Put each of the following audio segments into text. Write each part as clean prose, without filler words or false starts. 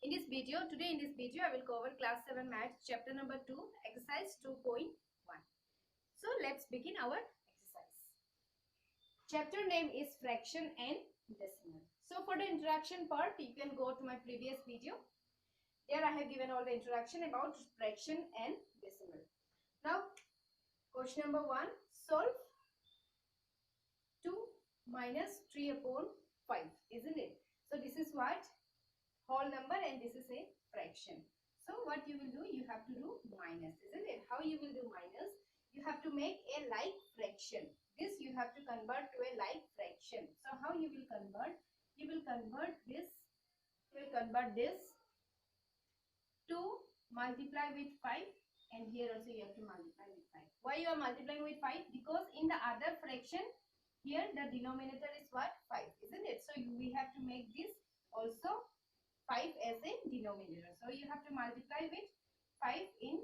Today in this video, I will cover class 7 maths chapter number 2, exercise 2.1. So let's begin our exercise. Chapter name is fraction and decimal. So for the introduction part, you can go to my previous video. There I have given all the introduction about fraction and decimal. Now question number 1, solve 2 minus 3 upon 5, isn't it? So this is what? Whole number, and this is a fraction. So what you will do, you have to do minus, isn't it? How you will do minus? You have to make a like fraction. This you have to convert to a like fraction. So how you will convert? You will convert this. 2 multiply with 5, and here also you have to multiply with 5. Why you are multiplying with 5? Because in the other fraction, here the denominator is what? 5, isn't it? So we have to make this also 5 as a denominator. So you have to multiply with 5 in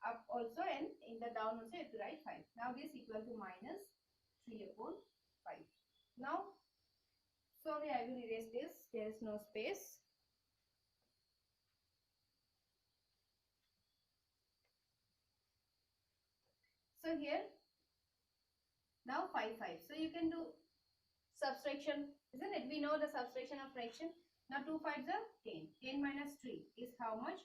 up also, and in the down also you have to write 5. Now this equal to minus 3 upon 5. Now, sorry, I will erase this. There is no space. So here, now 5, 5. So you can do subtraction, isn't it? We know the subtraction of fraction. Now 2 5s are 10. 10 minus 3 is how much?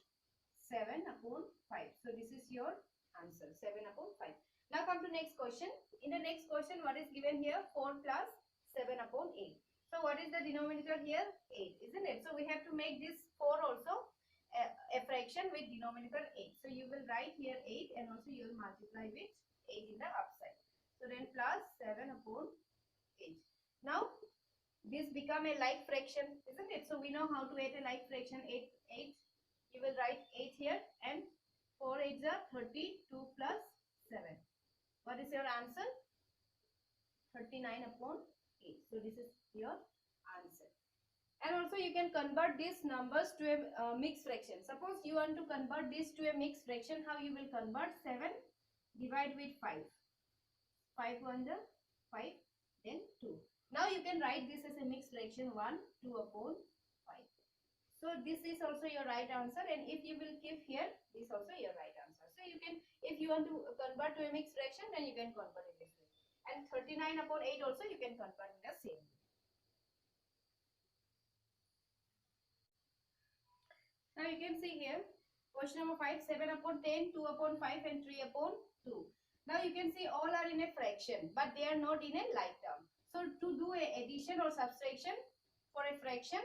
7 upon 5. So this is your answer, 7 upon 5. Now come to next question. In the next question, what is given here? 4 plus 7 upon 8. So what is the denominator here? 8, isn't it? So we have to make this 4 also a fraction with denominator 8. So you will write here 8, and also you will multiply with 8 in the upside. So then plus 7 upon 8. Now this become a like fraction, isn't it? So we know how to write a like fraction. 8. You will write 8 here, and 4 8s are 32 plus 7. What is your answer? 39 upon 8. So this is your answer. And also you can convert these numbers to a mixed fraction. Suppose you want to convert this to a mixed fraction. How you will convert? 7 divide with 5. 5 1 the 5, then 2. Now you can write this as a mixed fraction 1 2 upon 5. So this is also your right answer, and if you will keep here, this also your right answer. So you can, if you want to convert to a mixed fraction, then you can convert it this way. And 39 upon 8 also you can convert in the same way. Now you can see here, question number 5, 7 upon 10, 2 upon 5 and 3 upon 2. Now you can see all are in a fraction, but they are not in a like term. So to do a addition or subtraction for a fraction,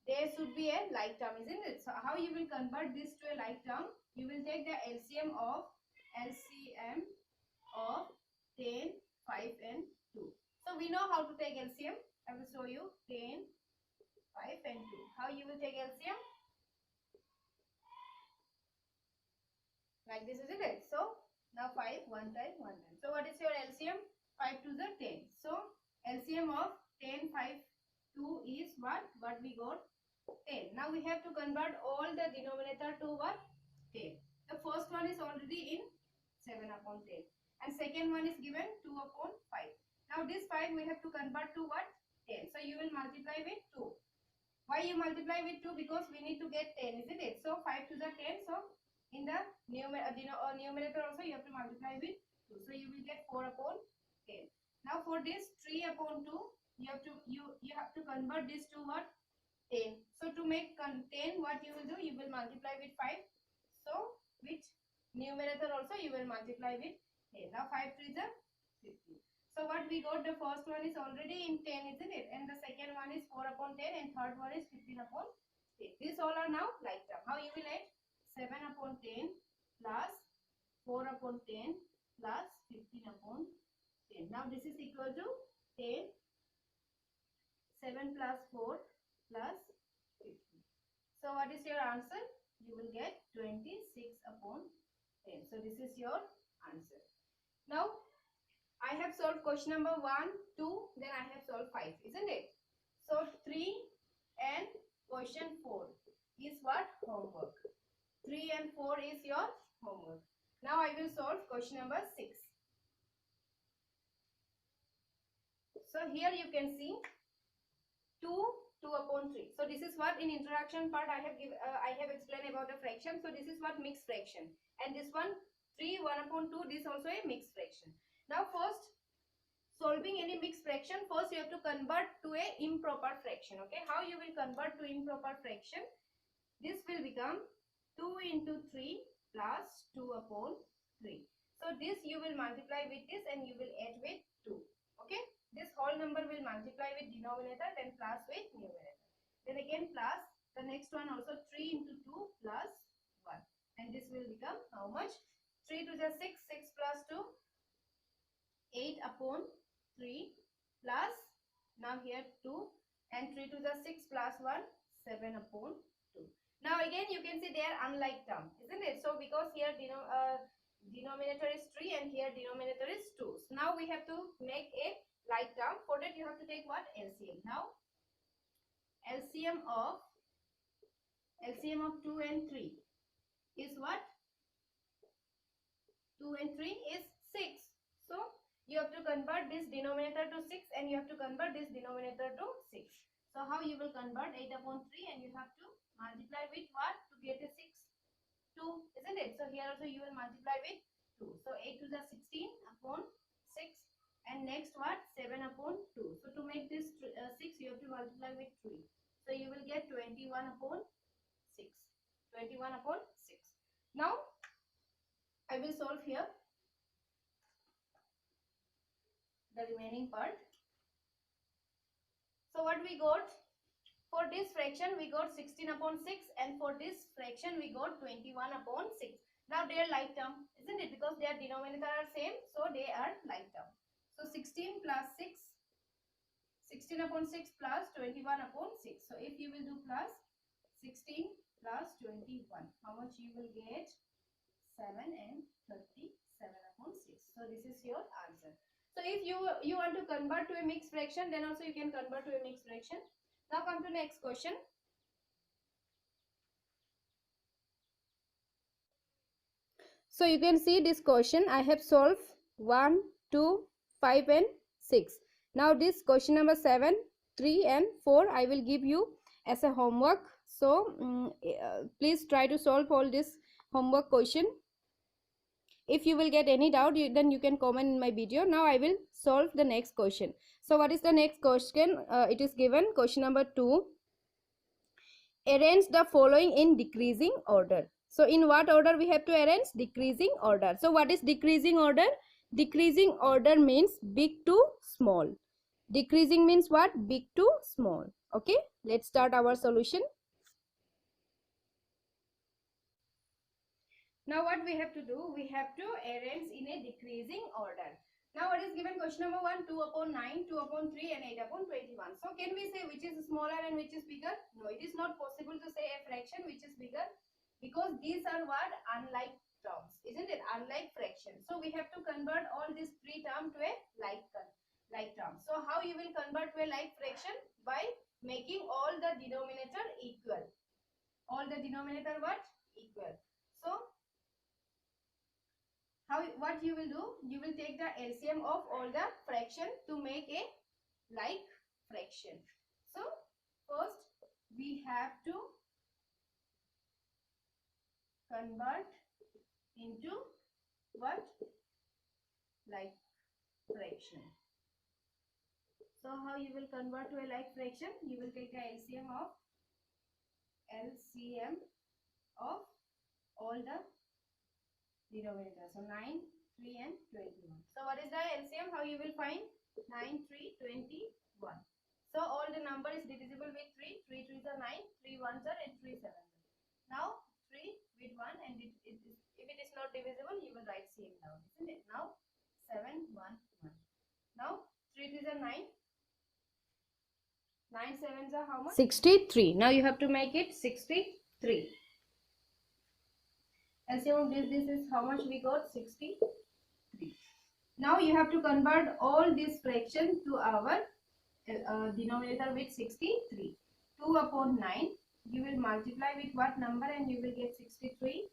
there should be a like term, isn't it? So how you will convert this to a like term? You will take the LCM of 10, 5 and 2. So we know how to take LCM. I will show you 10, 5 and 2. How you will take LCM? Like this, isn't it? So now 5 1 time 1 time. So what is your LCM? 5 to the 10. So LCM of 10, 5, 2 is what? What we got? 10. Now we have to convert all the denominator to what? 10. The first one is already in 7 upon 10. And second one is given 2 upon 5. Now this 5 we have to convert to what? 10. So you will multiply with 2. Why you multiply with 2? Because we need to get 10, isn't it? So 5 to the 10. So in the numerator also you have to multiply with 2. So you will get 4 upon 10. Now for this 3 upon 2, you have to convert this to what? 10. So to make 10, what you will do? You will multiply with 5. So with numerator also you will multiply with 10. Now 5 3 is 50. So what we got? The first one is already in 10, isn't it? And the second one is 4 upon 10, and third one is 15 upon 10. These all are now like term. How you will add? 7 upon 10 plus 4 upon 10 plus 15 upon 10. Now this is equal to 10. 7 plus 4 plus 50. So what is your answer? You will get 26 upon 10. So this is your answer. Now I have solved question number 1, 2, then I have solved 5, isn't it? So 3 and question 4 is what? Homework. 3 and 4 is your homework. Now I will solve question number 6. So here you can see 2 2 upon 3. So this is what in introduction part I have explained about the fraction. So this is what mixed fraction, and this one 3 1 upon 2, this also a mixed fraction. Now first, solving any mixed fraction, first you have to convert to a improper fraction. Okay, how you will convert to improper fraction? This will become 2 into 3 plus 2 upon 3. So this you will multiply with this and you will add with 2. Okay, this whole number will multiply with denominator, then plus with numerator, then again plus the next one also 3 into 2 plus 1, and this will become how much? 3 to the 6, 6 plus 2, 8 upon 3 plus, now here 2, and 3 to the 6 plus 1, 7 upon 2. Now again you can see they are unlike term, isn't it? So because here denominator is 3 and here denominator is 2. So now we have to make a like term. For that you have to take what? LCM. Now LCM of 2 and 3 is what? 2 and 3 is 6. So you have to convert this denominator to 6 and you have to convert this denominator to 6. So how you will convert? 8 upon 3, and you have to multiply with what to get a 6? 2, isn't it? So here also you will multiply with 2. So 8 to the 16 upon 6, and next what? 7 upon 2. So to make this 6, you have to multiply with 3. So you will get 21 upon 6. 21 upon 6. Now I will solve here the remaining part. So what we got? For this fraction we got 16 upon 6, and for this fraction we got 21 upon 6. Now they are like term, isn't it? Because their denominator are same, so they are like term. So 16 plus 6, 16 upon 6 plus 21 upon 6. So if you will do plus 16 plus 21, how much you will get? 7 and 37 upon 6. So this is your answer. So if you want to convert to a mixed fraction, then also you can convert to a mixed fraction. Now come to next question. So you can see this question I have solved 1, 2, 5 and 6. Now this question number 7, 3 and 4 I will give you as a homework. So please try to solve all this homework question. If you will get any doubt, then you can comment in my video. Now I will solve the next question. So what is the next question? It is given question number 2. Arrange the following in decreasing order. So in what order we have to arrange? Decreasing order. So what is decreasing order? Decreasing order means big to small. Decreasing means what? Big to small. Okay, let's start our solution. Now what we have to do? We have to arrange in a decreasing order. Now what is given? Question number 1, 2 upon 9, 2 upon 3 and 8 upon 21. So can we say which is smaller and which is bigger? No, it is not possible to say a fraction which is bigger, because these are what? Unlike terms, isn't it? Unlike fraction. So we have to convert all these three terms to a like term. So how you will convert to a like fraction? By making all the denominator equal. All the denominator what? Equal. So what you will do? You will take the LCM of all the fraction to make a like fraction. So first we have to convert into what? Like fraction. So how you will convert to a like fraction? You will take the LCM of all the denominator. So 9, 3 and 21. So what is the LCM? How you will find? 9, 3, 21. So all the number is divisible with 3. 3 3s are 9, 3 1s are, and 3 7s are. Now 3 with 1, and if it is not divisible, you will write same down, isn't it? Now 7 1 1. Now 3 3s are 9. 9 7s are how much? 63. Now you have to make it 63. LCM of this is how much we got? 63. Now you have to convert all these fractions to our denominator with 63. 2 upon 9. You will multiply with what number and you will get 63.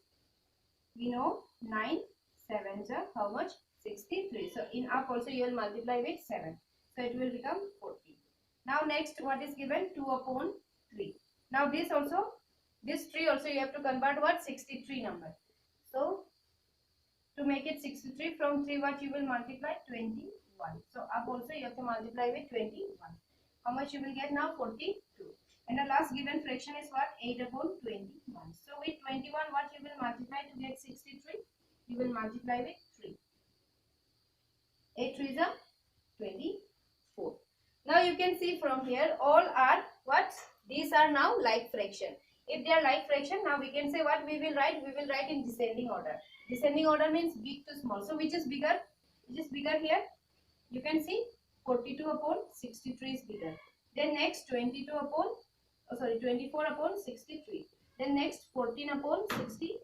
We know 9 7s are how much? 63. So in up also you will multiply with 7. So it will become 40. Now next, what is given? 2 upon 3. Now this 3 also you have to convert what? 63 number. So to make it 63, from 3 what you will multiply? 21. So up also you have to multiply with 21. How much you will get now? 42. And the last given fraction is what? 8 upon 21. So with 21 what you will multiply to get 63? You will multiply with 3. 8 3 is a 24. Now you can see from here all are what? These are now like fraction. If they are like fraction, now we can say what we will write? We will write in descending order. Descending order means big to small. So which is bigger? Which is bigger here? You can see 42 upon 63 is bigger. Then next 24 upon 63. Then next 14 upon 63.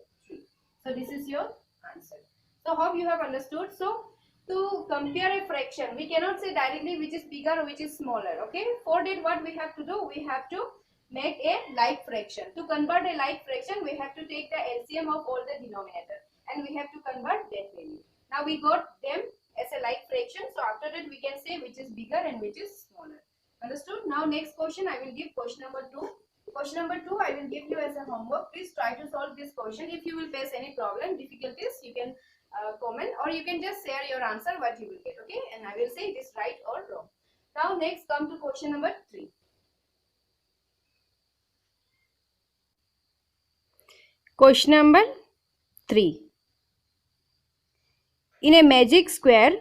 So this is your answer. So hope you have understood. So to compare a fraction, we cannot say directly which is bigger or which is smaller. Okay. For that what we have to do? We have to make a like fraction. To convert a like fraction, we have to take the LCM of all the denominator and we have to convert that value. Now we got them as a like fraction. So after that we can say which is bigger and which is smaller. Understood? Now next question I will give question number 2. Question number 2 I will give you as a homework. Please try to solve this question. If you will face any problem, difficulties, you can comment or you can just share your answer what you will get. Okay, and I will say it is right or wrong. Now next come to question number 3. Question number 3. In a magic square,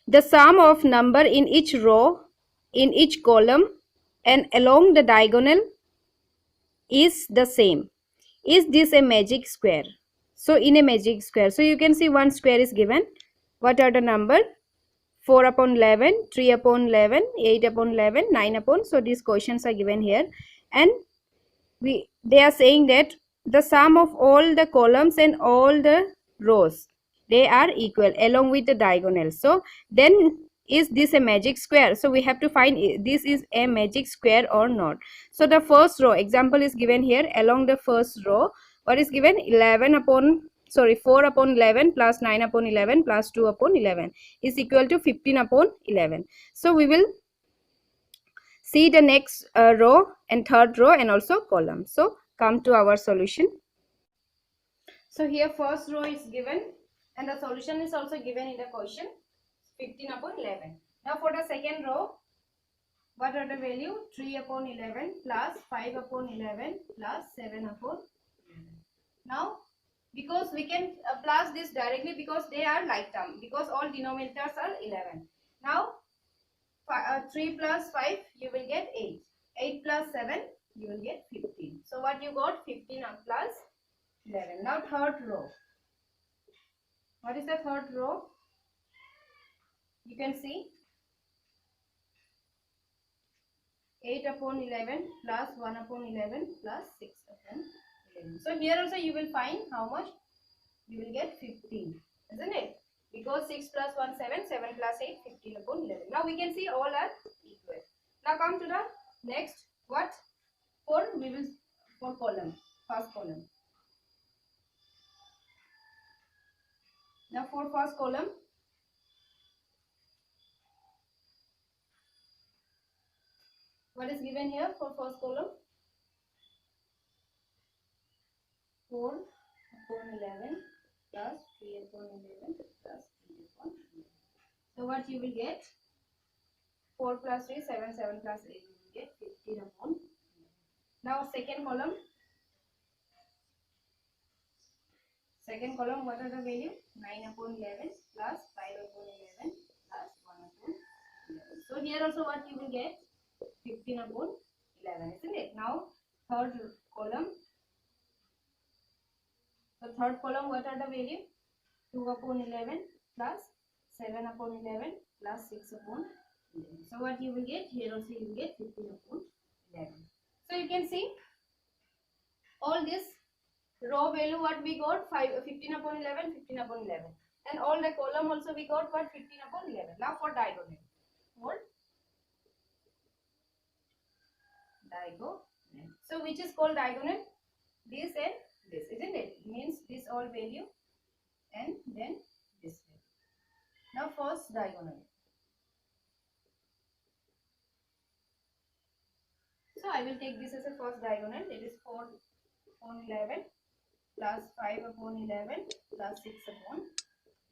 the sum of number in each row, in each column and along the diagonal is the same. Is this a magic square? So in a magic square, so you can see one square is given. What are the number? 4 upon 11, 3 upon 11, 8 upon 11, 9 upon. So these questions are given here and they are saying that the sum of all the columns and all the rows, they are equal along with the diagonal. So then is this a magic square? So we have to find this is a magic square or not. So the first row example is given here. Along the first row what is given? 4 upon 11 plus 9 upon 11 plus 2 upon 11 is equal to 15 upon 11. So we will see the next row and third row and also column. So come to our solution. So here first row is given and the solution is also given in the question, 15 upon 11. Now for the second row, what are the value? 3 upon 11 plus 5 upon 11 plus 7 upon 11. Now because we can plus this directly because they are like term, because all denominators are 11. Now 3 plus 5 you will get 8. 8 plus 7 you will get 15. So what you got? 15 plus 11. Now third row. What is the third row? You can see 8 upon 11 plus 1 upon 11 plus 6 upon 11. So here also you will find how much? You will get 15, isn't it? Because 6 plus 1 7, 7 plus 8 15 upon 11. Now we can see all are equal. Now come to the next what? For column, first column. Now for first column, what is given here for first column? 4 upon 11 plus 3 upon 11 plus 3 upon 11. So what you will get? 4 plus 3, 7, 7 plus 8, you will get 15 upon 11. Now second column. Second column, what are the value? 9 upon 11 plus 5 upon 11 plus 1 upon 11. So here also what you will get? 15 upon 11, isn't it? Now third column. So third column, what are the value? 2 upon 11 plus 7 upon 11 plus 6 upon 11. So what you will get? Here also you will get 15 upon 11. So you can see all this row value what we got? 15 upon 11, 15 upon 11. And all the column also we got what? 15 upon 11. Now for diagonal. For diagonal. So which is called diagonal? This and this, isn't it? Means this all value and then this value. Now first diagonal. So I will take this as a first diagonal. It is 4 upon 11 plus 5 upon 11 plus 6 upon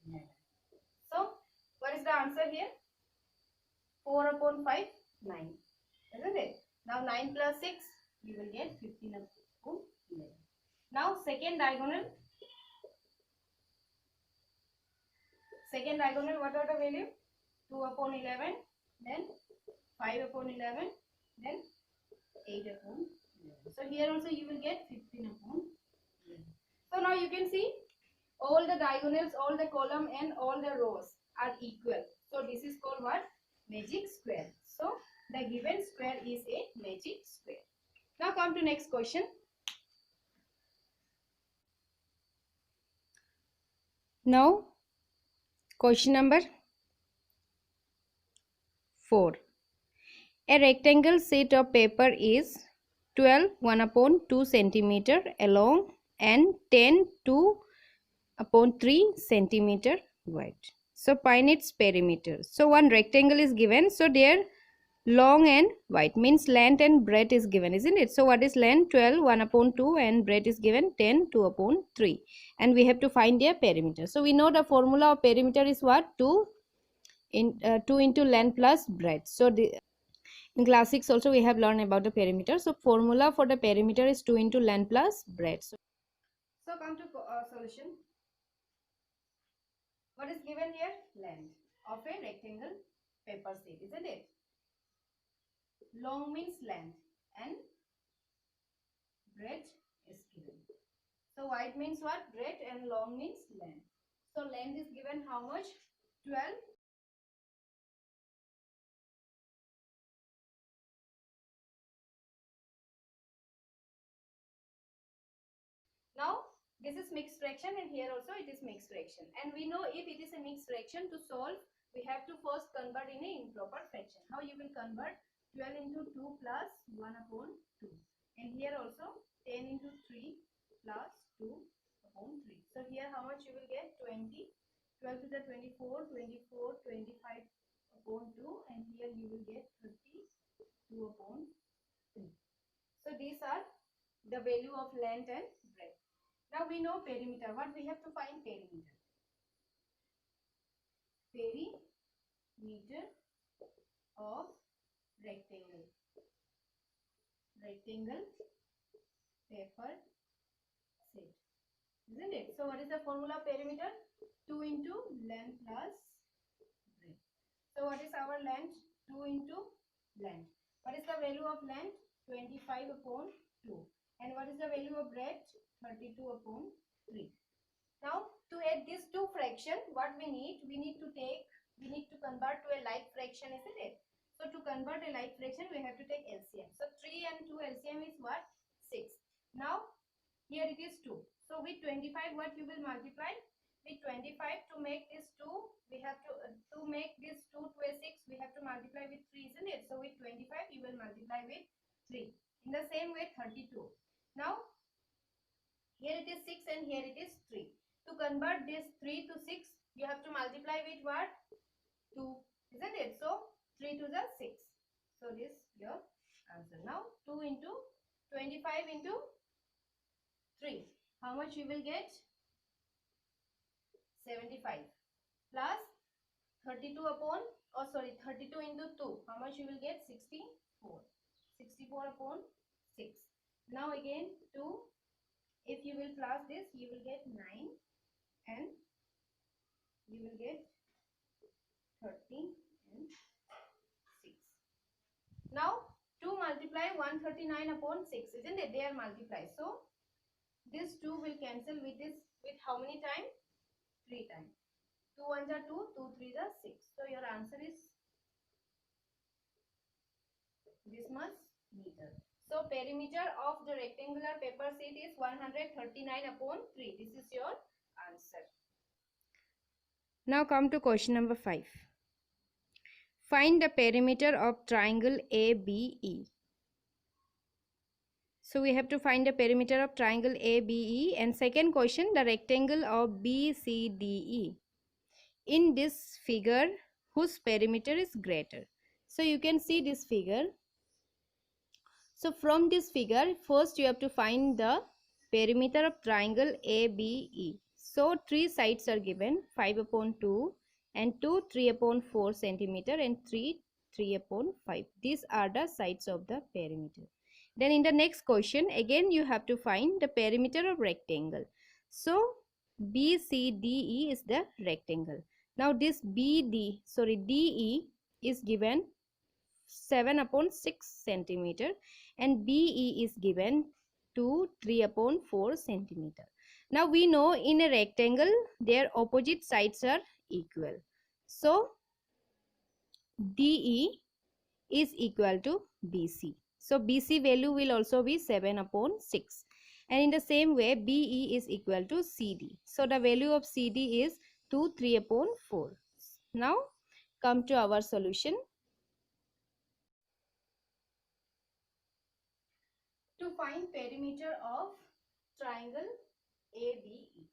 11. So what is the answer here? 4 upon 5, 9. Isn't it? Now 9 plus 6, you will get 15 upon 11. Now second diagonal. Second diagonal, what are the value? 2 upon 11, then 5 upon 11, then 8 upon 11. So here also you will get 15 upon 11. So now you can see all the diagonals, all the column and all the rows are equal. So this is called what? Magic square. So the given square is a magic square. Now come to next question. Now question number 4. A rectangle sheet of paper is 12 1 upon 2 centimeter long and 10 2 upon 3 centimeter wide. So find its perimeter. So one rectangle is given. So their long and wide means length and breadth is given, isn't it? So what is length? 12 1 upon 2 and breadth is given 10 2 upon 3. And we have to find their perimeter. So we know the formula of perimeter is what? 2 into length plus breadth. So in class 6 also we have learned about the perimeter. So formula for the perimeter is 2 into length plus breadth. So come to solution. What is given here? Length of a rectangle paper sheet, isn't it? Long means length and breadth is given. So wide means what? Breadth and long means length. So length is given how much? 12. Now this is mixed fraction and here also it is mixed fraction. And we know if it is a mixed fraction, to solve we have to first convert in a improper fraction. How you will convert? 12 into 2 plus 1 upon 2. And here also 10 into 3 plus 2 upon 3. So here how much you will get? 20. 12 to the 24, 24, 25 upon 2. And here you will get 32 upon 3. So these are the value of length and breadth. Now we know perimeter. What we have to find? Perimeter. Perimeter of rectangle. Rectangle paper sheet. Isn't it? So what is the formula of perimeter? 2 into length plus breadth. So what is our length? 2 into length. What is the value of length? 25 upon 2. And what is the value of breadth? 32 upon 3. Now to add these two fractions, what we need to convert to a like fraction, isn't it? So to convert a like fraction, we have to take LCM. So 3 and 2 LCM is what? 6. Now here it is 2. So with 25 what you will multiply? With 25 to make this 2, we have to make this 2 to a 6, we have to multiply with 3, isn't it? So with 25 you will multiply with 3. In the same way 32. Now here it is 6 and here it is 3. To convert this 3 to 6, you have to multiply with what? 2, isn't it? So 3 to the 6. So this is your answer. Now 2 into 25 into 3. How much you will get? 75 plus 32 upon 32 into 2. How much you will get? 64. 64 upon 6. Now again 2. If you will plus this, you will get 9 and you will get 13 and 6. Now 2 multiply 139 upon 6, isn't it? They are multiplied. So this 2 will cancel with this with how many times? 3 times. 2 1s are 2, 2 3s are 6. So your answer is this much meter. So perimeter of the rectangular paper sheet is 139 upon 3. This is your answer. Now come to question number 5. Find the perimeter of triangle ABE. So we have to find the perimeter of triangle ABE, and second question, the rectangle of BCDE. In this figure, whose perimeter is greater? So you can see this figure. So from this figure, first you have to find the perimeter of triangle ABE. So three sides are given, 5 upon 2 and 2 3 upon 4 centimeter and 3 3 upon 5. These are the sides of the perimeter. Then in the next question, again you have to find the perimeter of rectangle. So BCDE is the rectangle. Now this DE is given 7 upon 6 centimeter and BE is given to 3 upon 4 centimeter. Now we know in a rectangle their opposite sides are equal. So DE is equal to BC. So BC value will also be 7 upon 6. And in the same way BE is equal to CD. So the value of CD is 2 3 upon 4. Now come to our solution. To find perimeter of triangle ABE.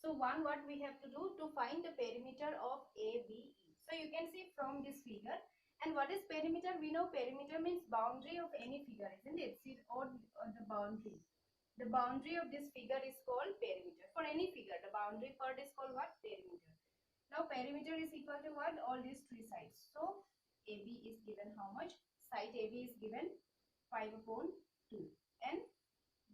So what we have to do to find the perimeter of ABE. So you can see from this figure. And what is perimeter? We know perimeter means boundary of any figure, isn't it? See, or the boundary. The boundary of this figure is called perimeter. For any figure, the boundary part is called what? Perimeter. Now perimeter is equal to what? All these three sides. So AB is given how much? Side AB is given 5 upon 2. And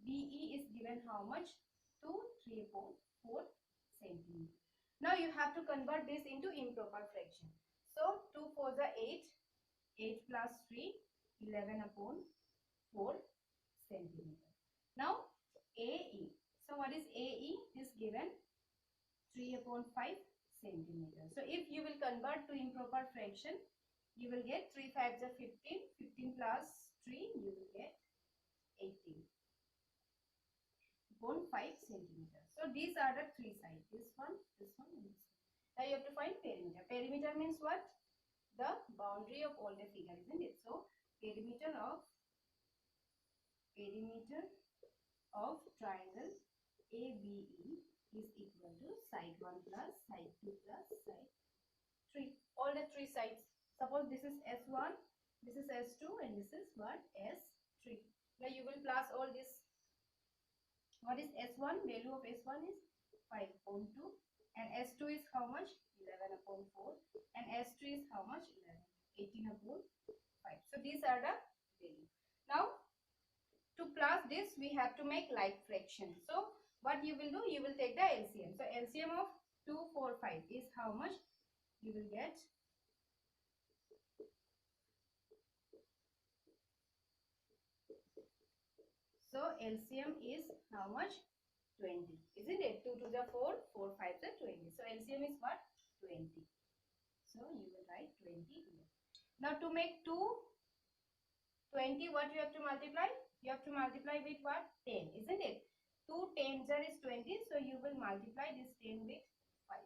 BE is given how much? 2 3 upon 4 centimeter. Now you have to convert this into improper fraction. So 2 4 is 8. 8 plus 3, 11 upon 4 centimeter. Now AE. So what is AE? Is given 3 upon 5 centimeter. So if you will convert to improper fraction, you will get 3 5s are 15. 15 plus 3, you will get 18 upon 5 centimeter. So these are the three sides. This one, and this one. Now you have to find perimeter. Perimeter means what? The boundary of all the figure, isn't it? So perimeter of triangle ABE is equal to side 1 plus side 2 plus side 3. All the three sides. Suppose this is S1, this is S2 and this is what? S3. Now you will plus all this. What is S1? Value of S1 is 5 upon 2 and S2 is how much? 11 upon 4 and S3 is how much? 18 upon 5. So these are the values. Now to plus this we have to make like fraction. So what you will do? You will take the LCM. So LCM of 2 4 5 is how much? You will get so LCM is how much? 20. Isn't it? 2 to the 4, 4 5 the 20. So LCM is what? 20. So you will write 20 here. Now to make 20, what you have to multiply? You have to multiply with what? 10, isn't it? 2 10s is 20, so you will multiply this 10 with 5.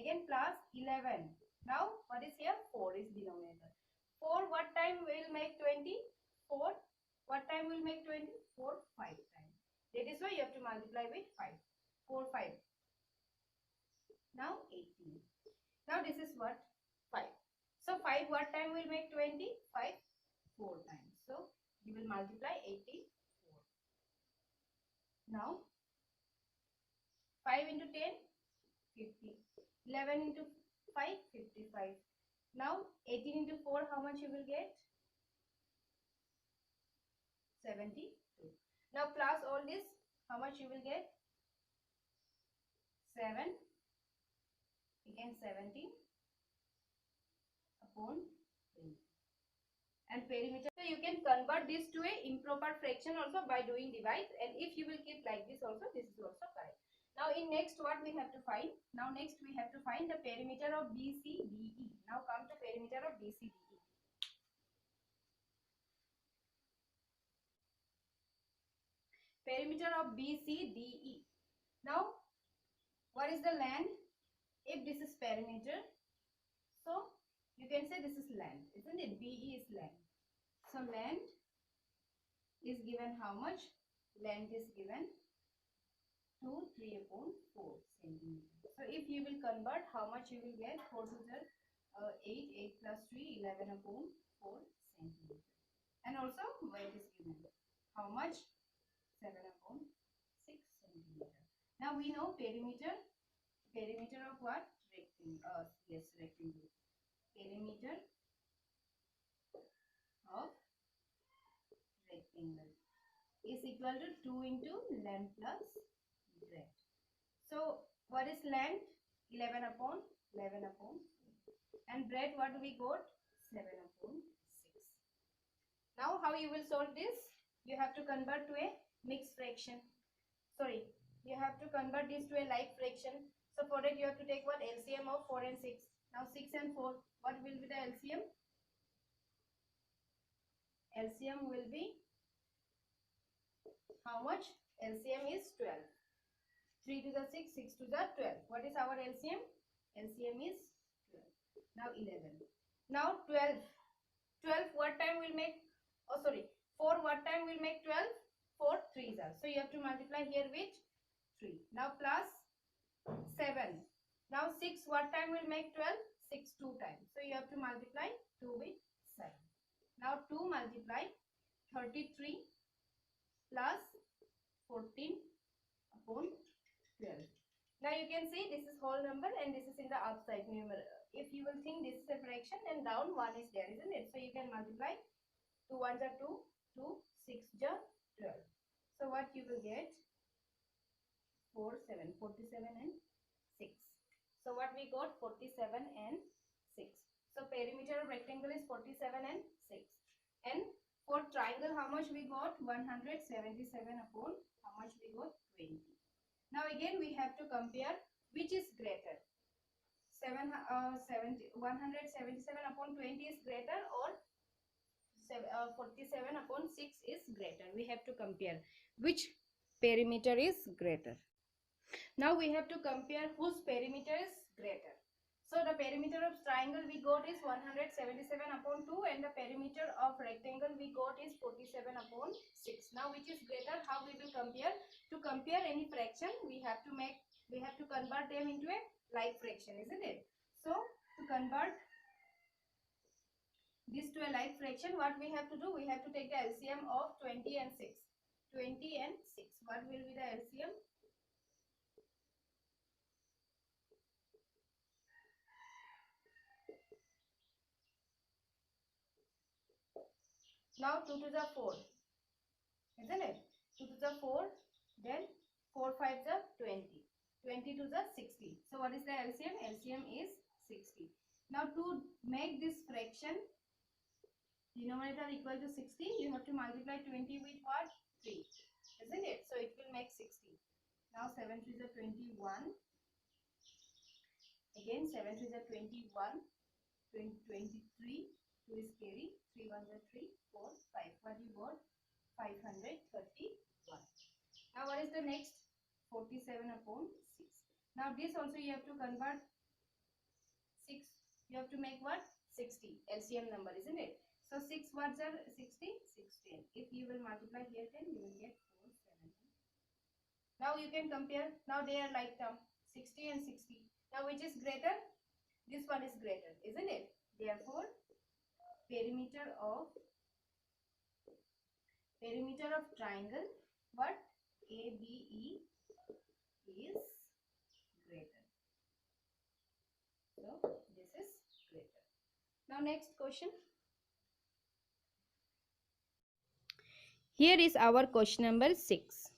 Again plus 11. Now what is here? 4 is denominator. 4 what time will make 20? 4 what time will make 20? 4 5 times. That is why you have to multiply with 5. 4 5. Now 18. Now this is what? 5. So 5 what time will make 20? 5 4 times. So you will multiply 84. Now 5 into 10, 50. 11 into 5, 55. Now 18 into 4, how much you will get? 72. Now plus all this, how much you will get? 7. Again 70 upon 20. And perimeter. So you can convert this to a improper fraction also by doing divide. And if you will keep like this also, this is also correct. Now in next what we have to find? Now next we have to find the perimeter of BCDE. Now come to perimeter of BCDE. Perimeter of BCDE. Now what is the length? If this is perimeter, so you can say this is length, isn't it? BE is length. So length is given how much? Length is given 2 3 upon 4 centimeter. So if you will convert, how much you will get? 4 to the 8, 8 plus 3, 11 upon 4 centimeter. And also weight is given. How much? 7/6 centimeter. Now we know perimeter. Perimeter of what? Rectangle. Yes, rectangle. Perimeter of rectangle is equal to 2 into length plus breadth. So what is length? 11/11 upon. And breadth, what do we got? 7/6. Now how you will solve this? You have to convert to a mixed fraction. Sorry, you have to convert this to a like fraction. So for that you have to take what? LCM of 4 and 6. Now 6 and 4, what will be the LCM? LCM will be how much? LCM is 12. 3 to the 6, 6 to the 12. What is our LCM? LCM is 12. Now 11. Now 12. 12 what time will make? Oh sorry, 4 what time will make 12? 4 3s are. So you have to multiply here with 3. Now plus 7. Now 6 what time will make 12? 6 2 times. So you have to multiply 2 with 7. Now 2 multiply 33 plus 14 upon 12. Now you can see this is whole number and this is in the upside numerator. If you will think this is a fraction and down 1 is there, isn't it? So you can multiply 2 1s are 2, 2 6 are 12. So what you will get? 47 and 6. So what we got? 47 and 6. So perimeter of rectangle is 47 and 6. And for triangle, how much we got? 177 upon how much we got? 20. Now again we have to compare which is greater. 177 upon 20 is greater or 47 upon 6 is greater. We have to compare which perimeter is greater. Now we have to compare whose perimeter is greater. So the perimeter of triangle we got is 177 upon 2 and the perimeter of rectangle we got is 47 upon 6. Now which is greater? How we will compare? To compare any fraction we have to convert them into a like fraction, isn't it? So to convert this to a like fraction, what we have to do? We have to take the LCM of 20 and 6. 20 and 6. What will be the LCM? Now 2 to the 4, isn't it? 2 to the 4, then 4 5 the 20. 20 to the 60. So what is the LCM? LCM is 60. Now to make this fraction denominator equal to 60, you have to multiply 20 with what? 3, isn't it? So it will make 60. Now 7 3 is 21. Again 7 3 is 21. 23. 2 is carry. 3 1 is 3. 4 5. What you got? 531. Now what is the next? 47 upon 6. Now this also you have to convert 6. You have to make what? 60. LCM number, isn't it? So 6 words are 60? 16. If you will multiply here 10, you will get 4 7. Now you can compare. Now they are like term. 60 and 60. Now which is greater? This one is greater, isn't it? Therefore, perimeter of triangle, what? ABE is greater. So this is greater. Now next question. Here is our question number 6.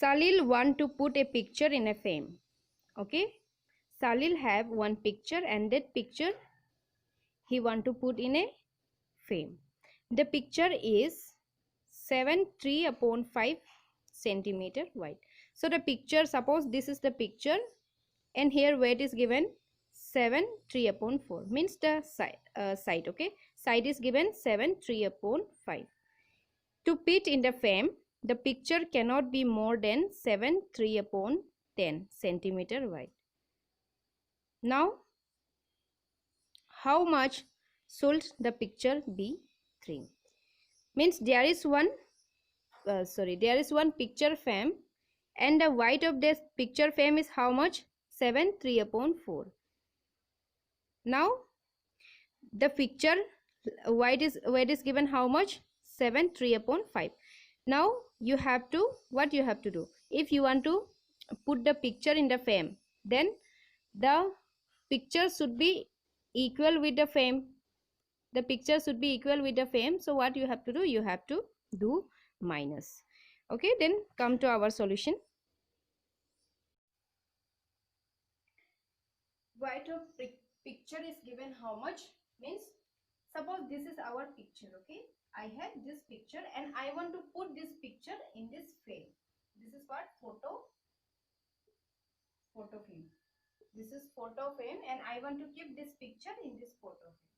Salil want to put a picture in a frame. Okay. Salil have one picture and that picture he want to put in a frame. The picture is 7 3 upon 5 centimeter wide. So the picture, suppose this is the picture and here weight is given 7 3 upon 4, means the side, okay, side is given 7 3 upon 5. To fit in the frame, the picture cannot be more than 7 3 upon 10 centimeter wide. Now how much should the picture be trimmed? Means there is one picture frame and the height of this picture frame is how much? 7 3 upon 4. Now the picture Weight is given how much? 7, 3 upon 5. Now you have to, what you have to do, if you want to put the picture in the frame, then the picture should be equal with the frame. The picture should be equal with the frame. So what you have to do, you have to do minus. Okay, then come to our solution. Weight of picture is given how much? Means suppose this is our picture. Okay, I have this picture and I want to put this picture in this frame. This is what? Photo frame. This is photo frame and I want to keep this picture in this photo frame.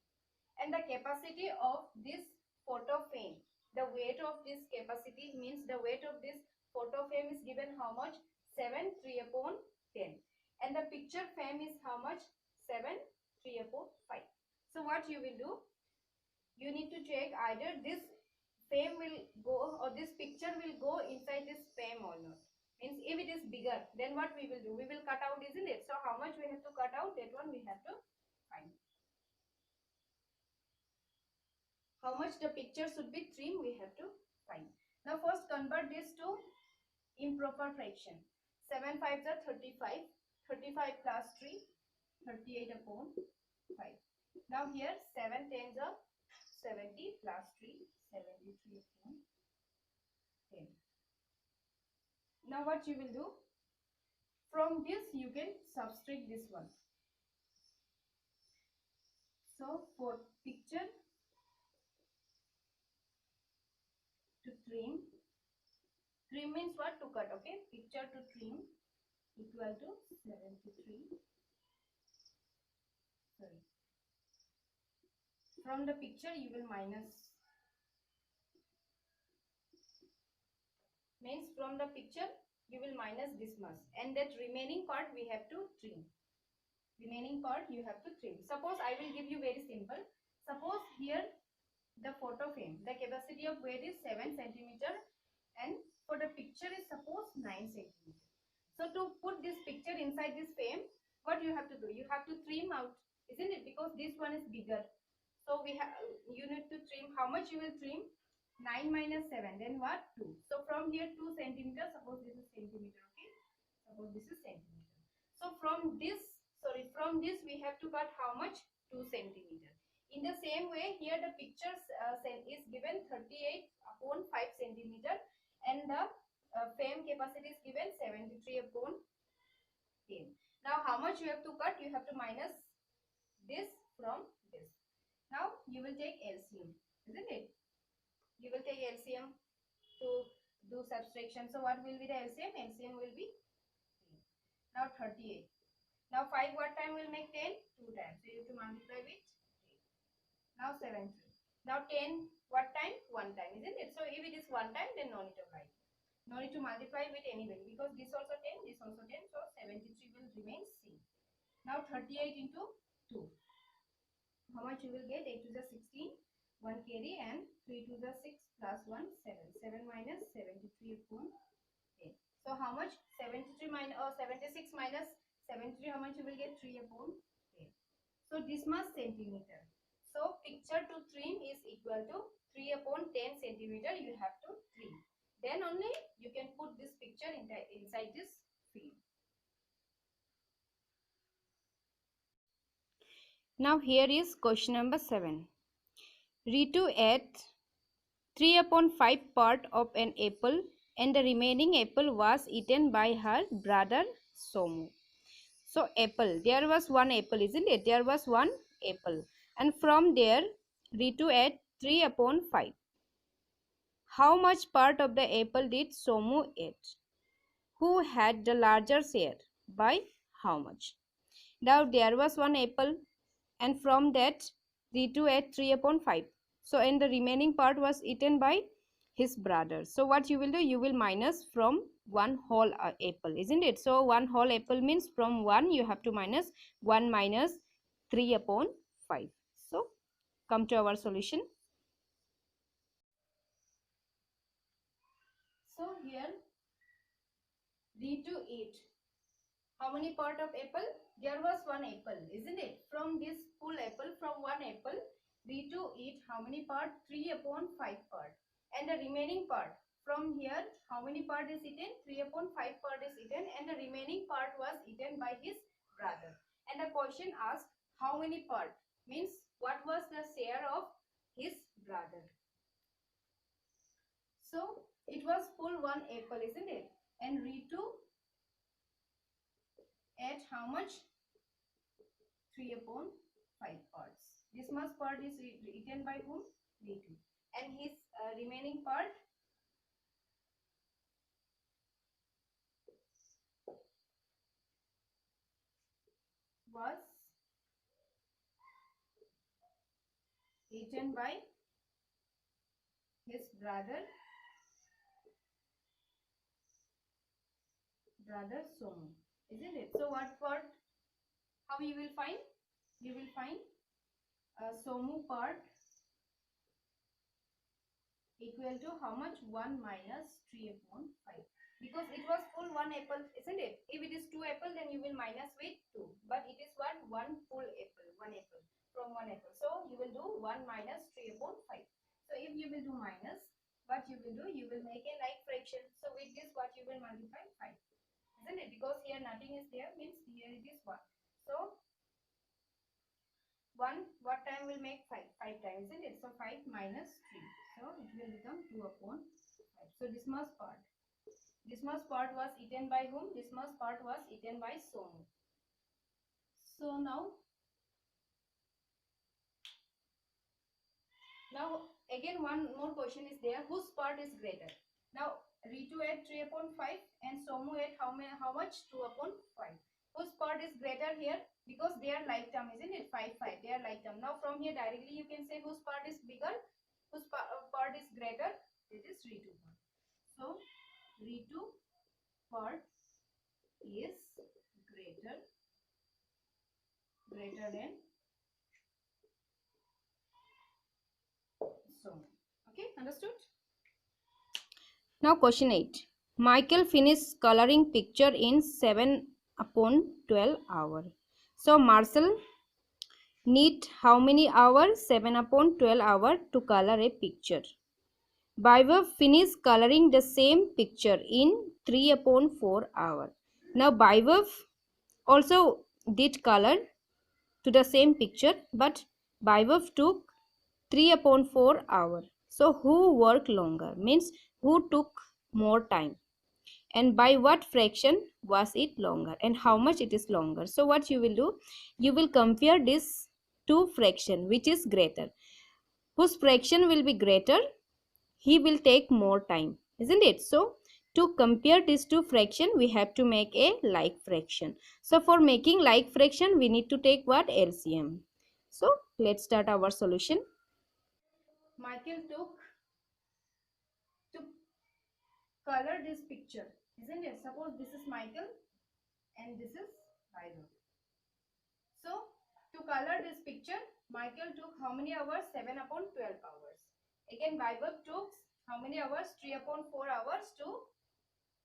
And the capacity of this photo frame, the weight of this capacity means the weight of this photo frame is given how much? 7, 3 upon 10. And the picture frame is how much? 7, 3 upon 5. So what you will do? You need to check either this frame will go or this picture will go inside this frame or not. Means if it is bigger, then what we will do? We will cut out, isn't it? So how much we have to cut out? That one we have to find. How much the picture should be trimmed, we have to find. Now first convert this to improper fraction. 7 5s are 35. 35 plus 3, 38 upon 5. Now here 7 10s are 70 plus 3, 73 upon 10. Now what you will do? From this you can subtract this one. So for picture to trim, trim means what? To cut. Okay, picture to trim equal to 73. Sorry. From the picture you will minus. Means from the picture you will minus this much, and that remaining part we have to trim. Remaining part you have to trim. Suppose I will give you very simple. Suppose here the photo frame, the capacity of weight is 7 centimeter, and for the picture is suppose 9 centimeter. So to put this picture inside this frame, what you have to do? You have to trim out, isn't it? Because this one is bigger. So we have, you need to trim. How much you will trim? 9 minus 7, then what? 2. So from here 2 centimeter, suppose this is centimeter, okay? Suppose this is centimeter. So from this, from this we have to cut how much? 2 centimeter. In the same way, here the picture is given 38 upon 5 centimeter, and the frame capacity is given 73 upon 10. Now how much you have to cut? You have to minus this from this. Now you will take LCM, isn't it? You will take LCM to do subtraction. So what will be the LCM? LCM will be 3. Now 38. Now 5 what time will make 10? 2 times. So you have to multiply with 3. Now 7 3. Now 10 what time? 1 time, isn't it? So if it is 1 time, then no need to write. No need to multiply with any value, because this also 10, this also 10. So 73 will remain same. Now 38 into 2. How much you will get? 8 to the 16. 1 carry, and 3 to the 6 plus 1 7. 7 minus 73 upon 10. So how much? 73 minus 76 minus 73, how much you will get? 3 upon 10. So this much centimeter. So picture to trim is equal to 3 upon 10 centimeter you have to trim. Then only you can put this picture inside this frame. Now here is question number 7. Ritu ate 3 upon 5 part of an apple, and the remaining apple was eaten by her brother Somu. So apple, there was one apple, isn't it? There was one apple, and from there Ritu ate 3 upon 5. How much part of the apple did Somu eat? Who had the larger share? By how much? Now there was one apple, and from that Ritu ate 3 upon 5. So and the remaining part was eaten by his brother. So what you will do? You will minus from one whole apple, isn't it? So one whole apple means from 1 you have to minus 1 minus 3 upon 5. So come to our solution. So here Ritu ate how many part of apple? There was one apple, isn't it? From this full apple, from one apple, Re2 eat how many part? 3 upon 5 part. And the remaining part, from here, how many part is eaten? 3 upon 5 part is eaten, and the remaining part was eaten by his brother. And the question asked, how many part? Means, what was the share of his brother? So, it was full 1 apple, isn't it? And Re2 ate how much? 3 upon 5 parts. This much part is eaten by whom? Re2. And his remaining part was eaten by his brother Somu, isn't it? So what part? How you will find? You will find Somu part equal to how much? 1 minus 3 upon 5. Because it was full 1 apple, isn't it? If it is 2 apple, then you will minus with 2. But it is what? 1 full apple, 1 apple, from 1 apple. So you will do 1 minus 3 upon 5. So if you will do minus, what you will do? You will make a like fraction. So with this, what you will multiply? 5. Isn't it? Because here nothing is there, means here it is 1. So 1, what time will make 5? 5 times, isn't it? So 5 minus 3. So it will become 2 upon 5. So this much part. This much part was eaten by whom? This much part was eaten by Somu. So now again one more question is there. Whose part is greater? Now Re2 ate 3 upon 5 and Somu ate how much? 2 upon 5. Whose part is greater here? Because they are like term, isn't it? 5, 5. They are like term. Now from here directly you can say whose part is bigger? Whose part is greater? It is Re2 part. So Re2 part is greater than Somu. Okay, understood? Now question 8. Michael finished coloring picture in 7 upon 12 hours. So Marcel need how many hours? 7 upon 12 hours to color a picture. Vaibhav finished coloring the same picture in 3 upon 4 hours. Now Vaibhav also did color to the same picture, but Vaibhav took 3 upon 4 hours. So who worked longer? Means who took more time? And by what fraction was it longer? And how much it is longer? So what you will do? You will compare this two fraction, which is greater. Whose fraction will be greater? He will take more time, isn't it? So to compare these two fraction, we have to make a like fraction. So for making like fraction, we need to take what? LCM. So let's start our solution. Michael to color this picture, isn't it? Suppose this is Michael and this is Vaibhav. So to color this picture, Michael took how many hours? 7 upon 12 hours. Again Vaibhav took how many hours? 3 upon 4 hours to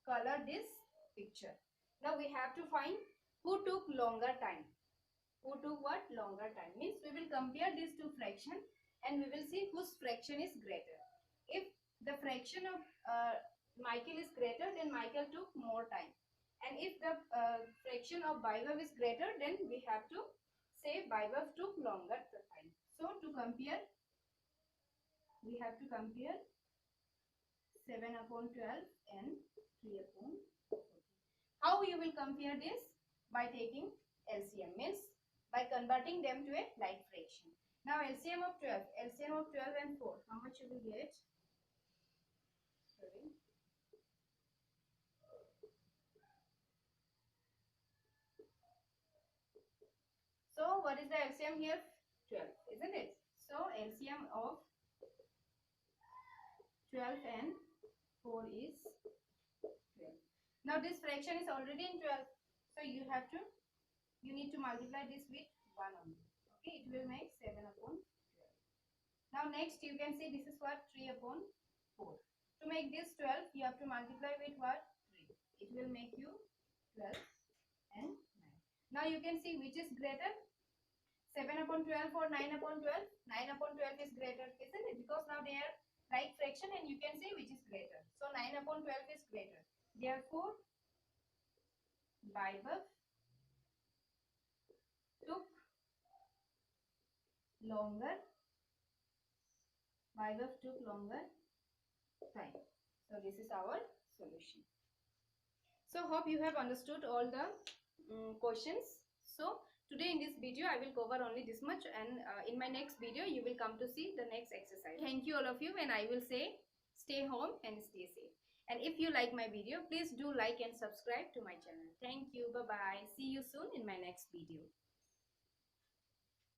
color this picture. Now we have to find who took longer time. Who took what? Longer time. Means we will compare these two fractions and we will see whose fraction is greater. If the fraction of Michael is greater, then Michael took more time. And if the fraction of Vaibhav is greater, then we have to say Vaibhav took longer time. So to compare, we have to compare 7 upon 12 and 3 upon 14. How you will compare this? By taking LCM, means by converting them to a like fraction. Now LCM of 12 and 4, how much you will get? Sorry. So what is the LCM here? 12, isn't it? So LCM of 12 and 4 is 12. Now this fraction is already in 12. So you need to multiply this with 1 only. Okay, it will make 7 upon 12. Now next you can see this is what? 3 upon 4. To make this 12, you have to multiply with what? 3. It will make you 12 and 9. Now you can see which is greater? 7 upon 12 or 9 upon 12? 9 upon 12 is greater, isn't it? Because now they are right fraction and you can say which is greater. So 9 upon 12 is greater. Therefore, BiBuf took longer. BiBuf took longer time. So this is our solution. So hope you have understood all the questions. So today in this video I will cover only this much, and in my next video you will come to see the next exercise. Thank you all of you, and I will say stay home and stay safe. And if you like my video, please do like and subscribe to my channel. Thank you. Bye bye. See you soon in my next video.